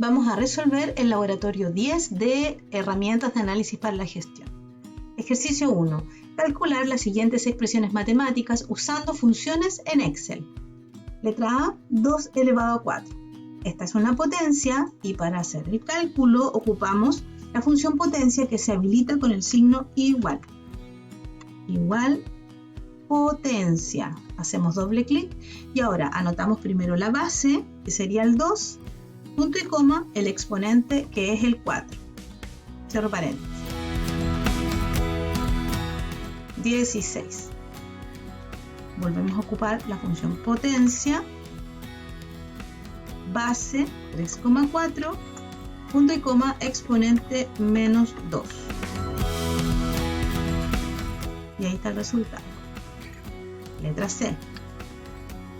vamos a resolver el laboratorio 10 de herramientas de análisis para la gestión. Ejercicio 1. Calcular las siguientes expresiones matemáticas usando funciones en Excel. Letra A, 2 elevado a 4. Esta es una potencia y para hacer el cálculo ocupamos la función potencia que se habilita con el signo igual. Igual potencia. Hacemos doble clic y ahora anotamos primero la base, que sería el 2, punto y coma, el exponente que es el 4. Cierro paréntesis. 16. Volvemos a ocupar la función potencia, base 3,4, punto y coma, exponente menos 2. Y ahí está el resultado. Letra C.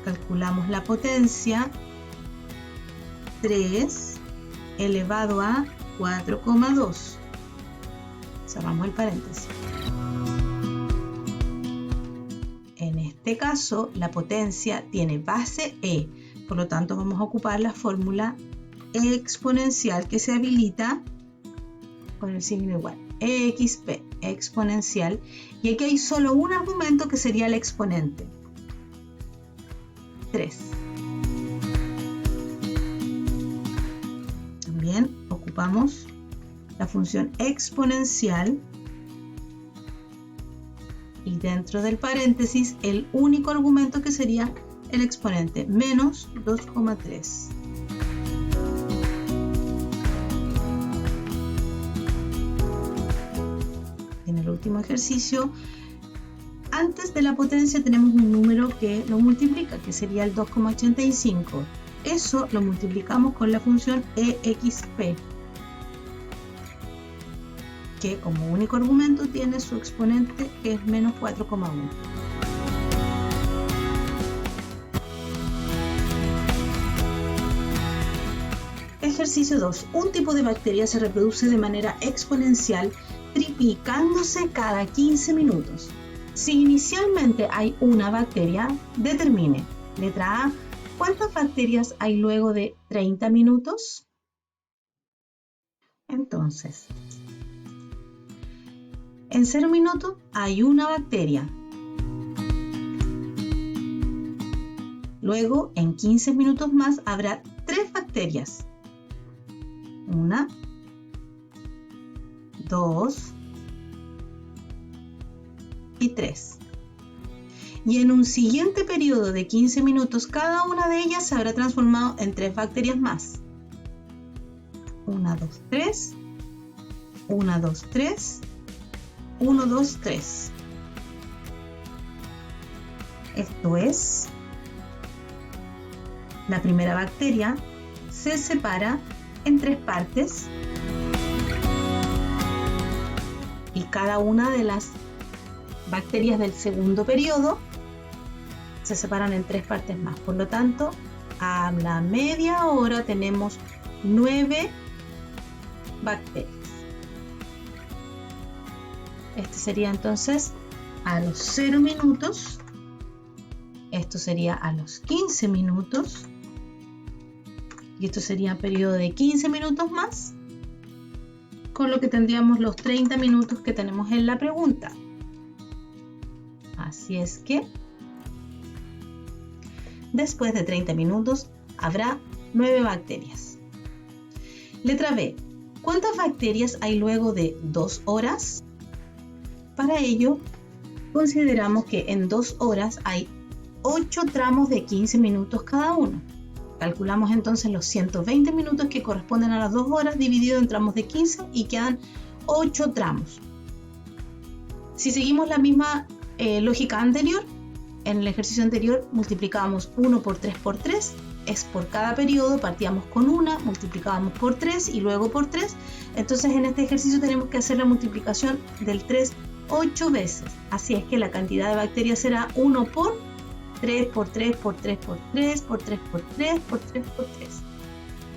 Calculamos la potencia 3 elevado a 4,2. Cerramos el paréntesis. En este caso, la potencia tiene base E, por lo tanto vamos a ocupar la fórmula exponencial que se habilita con el signo igual. EXP, exponencial, y aquí hay solo un argumento que sería el exponente, 3. También ocupamos la función exponencial y dentro del paréntesis el único argumento que sería el exponente, menos 2,3. En el último ejercicio, antes de la potencia tenemos un número que lo multiplica, que sería el 2,85. Eso lo multiplicamos con la función EXP, que como único argumento tiene su exponente que es menos 4,1. Ejercicio 2. Un tipo de bacteria se reproduce de manera exponencial, triplicándose cada 15 minutos. Si inicialmente hay una bacteria, determine. Letra A. ¿Cuántas bacterias hay luego de 30 minutos? Entonces, en 0 minutos hay una bacteria. Luego, en 15 minutos más, habrá 3 bacterias. 1, 2 y 3. Y en un siguiente periodo de 15 minutos, cada una de ellas se habrá transformado en 3 bacterias más. 1, 2, 3. 1, 2, 3. 1, 2, 3. Esto es, la primera bacteria se separa en 3 partes y cada una de las bacterias del segundo periodo se separan en 3 partes más. Por lo tanto, a la media hora tenemos 9 bacterias. Este sería entonces a los 0 minutos. Esto sería a los 15 minutos. Y esto sería un periodo de 15 minutos más, con lo que tendríamos los 30 minutos que tenemos en la pregunta. Así es que, después de 30 minutos, habrá 9 bacterias. Letra B. ¿Cuántas bacterias hay luego de 2 horas? Para ello, consideramos que en 2 horas hay 8 tramos de 15 minutos cada uno. Calculamos entonces los 120 minutos que corresponden a las 2 horas dividido en tramos de 15 y quedan 8 tramos. Si seguimos la misma lógica anterior, en el ejercicio anterior multiplicábamos 1 por 3 por 3, es por cada periodo, partíamos con 1, multiplicábamos por 3 y luego por 3. Entonces en este ejercicio tenemos que hacer la multiplicación del 3 8 veces. Así es que la cantidad de bacterias será 1 por 3 por 3 por 3 por 3 por 3 por 3 por 3 por 3,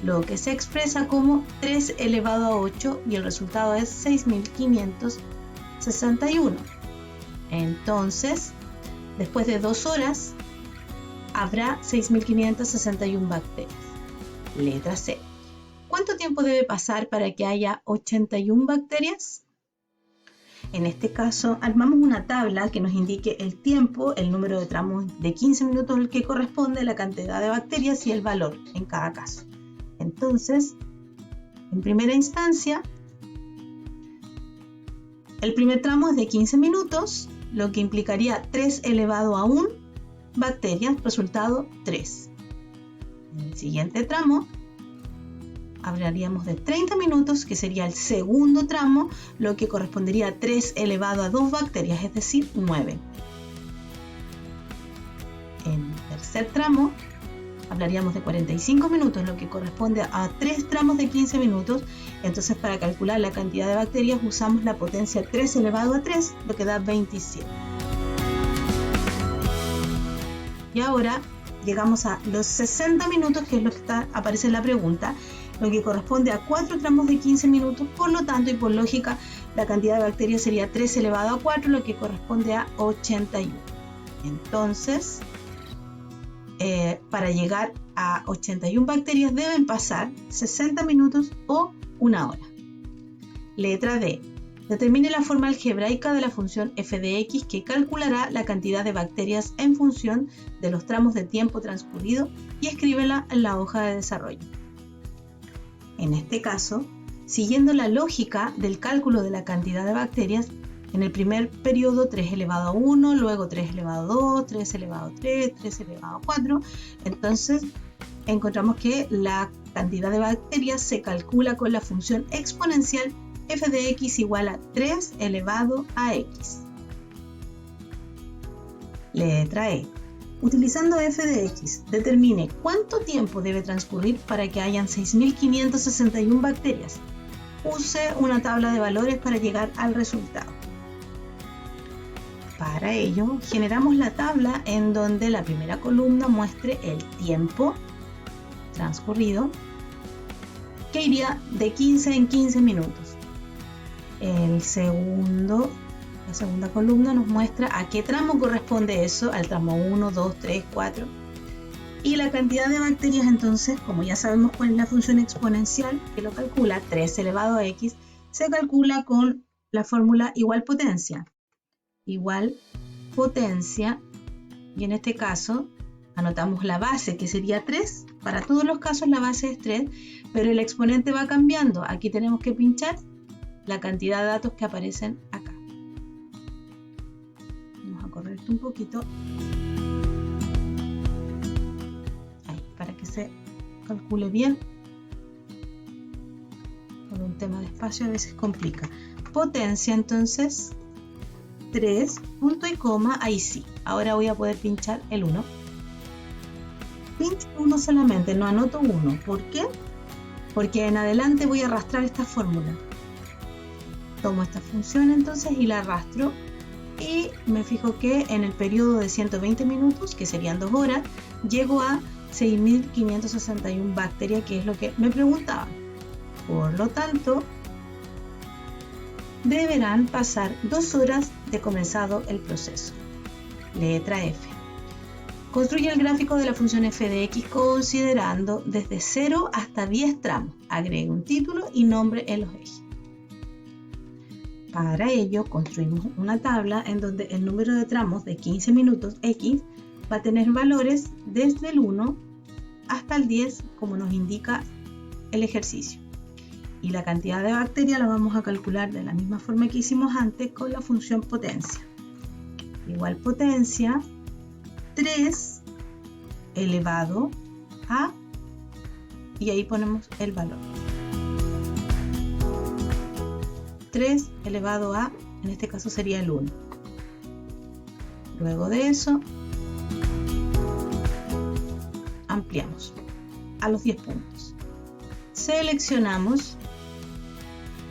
lo que se expresa como 3 elevado a 8 y el resultado es 6561. Entonces, después de 2 horas habrá 6561 bacterias. Letra C. ¿Cuánto tiempo debe pasar para que haya 81 bacterias? En este caso, armamos una tabla que nos indique el tiempo, el número de tramos de 15 minutos al que corresponde, la cantidad de bacterias y el valor en cada caso. Entonces, en primera instancia, el primer tramo es de 15 minutos, lo que implicaría 3 elevado a 1 bacterias, resultado 3. En el siguiente tramo, hablaríamos de 30 minutos, que sería el segundo tramo, lo que correspondería a 3 elevado a 2 bacterias, es decir, 9. En el tercer tramo, hablaríamos de 45 minutos, lo que corresponde a 3 tramos de 15 minutos. Entonces, para calcular la cantidad de bacterias, usamos la potencia 3 elevado a 3, lo que da 27. Y ahora llegamos a los 60 minutos, que es lo que aparece en la pregunta, lo que corresponde a 4 tramos de 15 minutos. Por lo tanto, y por lógica, la cantidad de bacterias sería 3 elevado a 4, lo que corresponde a 81. Entonces, para llegar a 81 bacterias deben pasar 60 minutos o 1 hora. Letra D. Determine la forma algebraica de la función f de x que calculará la cantidad de bacterias en función de los tramos de tiempo transcurrido y escríbela en la hoja de desarrollo. En este caso, siguiendo la lógica del cálculo de la cantidad de bacterias, en el primer periodo 3 elevado a 1, luego 3 elevado a 2, 3 elevado a 3, 3 elevado a 4. Entonces, encontramos que la cantidad de bacterias se calcula con la función exponencial f de x igual a 3 elevado a x. Letra E. Utilizando f de x, determine cuánto tiempo debe transcurrir para que hayan 6.561 bacterias. Use una tabla de valores para llegar al resultado. Para ello, generamos la tabla en donde la primera columna muestre el tiempo transcurrido, que iría de 15 en 15 minutos. La segunda columna nos muestra a qué tramo corresponde eso, al tramo 1, 2, 3, 4. Y la cantidad de bacterias, entonces, como ya sabemos cuál es la función exponencial que lo calcula, 3 elevado a x, se calcula con la fórmula igual potencia. Igual potencia, y en este caso anotamos la base, que sería 3. Para todos los casos la base es 3, pero el exponente va cambiando. Aquí tenemos que pinchar la cantidad de datos que aparecen acá. Vamos a correr esto un poquito. Ahí, para que se calcule bien. Por un tema de espacio a veces complica. Potencia, entonces, 3, punto y coma, ahí sí. Ahora voy a poder pinchar el 1. Pincho 1 solamente, no anoto 1. ¿Por qué? Porque en adelante voy a arrastrar esta fórmula. Tomo esta función entonces y la arrastro y me fijo que en el periodo de 120 minutos, que serían 2 horas, llego a 6.561 bacterias, que es lo que me preguntaban. Por lo tanto, deberán pasar 2 horas de comenzado el proceso. Letra F. Construye el gráfico de la función f de x considerando desde 0 hasta 10 tramos. Agregue un título y nombre en los ejes. Para ello, construimos una tabla en donde el número de tramos de 15 minutos x va a tener valores desde el 1 hasta el 10, como nos indica el ejercicio. Y la cantidad de bacterias la vamos a calcular de la misma forma que hicimos antes con la función potencia. Igual potencia 3 elevado a, y ahí ponemos el valor. 3 elevado a, en este caso sería el 1. Luego de eso, ampliamos a los 10 puntos. Seleccionamos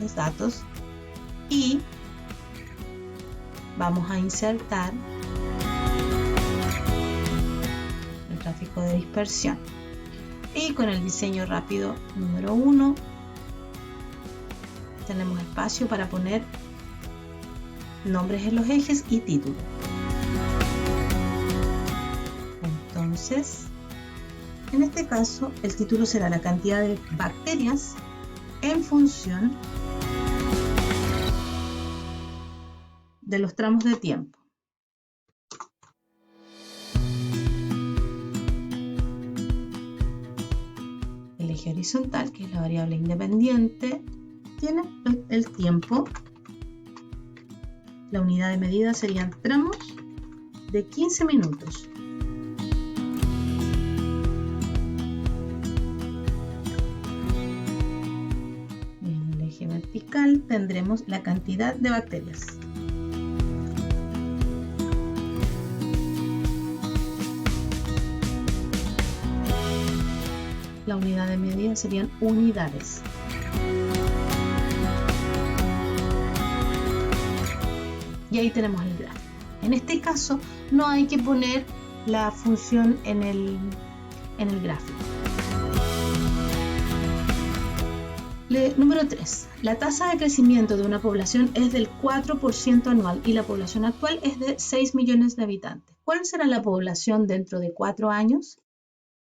los datos y vamos a insertar el gráfico de dispersión. Y con el diseño rápido número 1, tenemos espacio para poner nombres en los ejes y título. Entonces, En este caso, el título será la cantidad de bacterias en función de los tramos de tiempo. El eje horizontal, que es la variable independiente, tiene el tiempo. La unidad de medida serían tramos de 15 minutos. En el eje vertical tendremos la cantidad de bacterias. La unidad de medida serían unidades. Y ahí tenemos el gráfico. En este caso no hay que poner la función en el gráfico. Número 3. La tasa de crecimiento de una población es del 4% anual y la población actual es de 6 millones de habitantes. ¿Cuál será la población dentro de 4 años?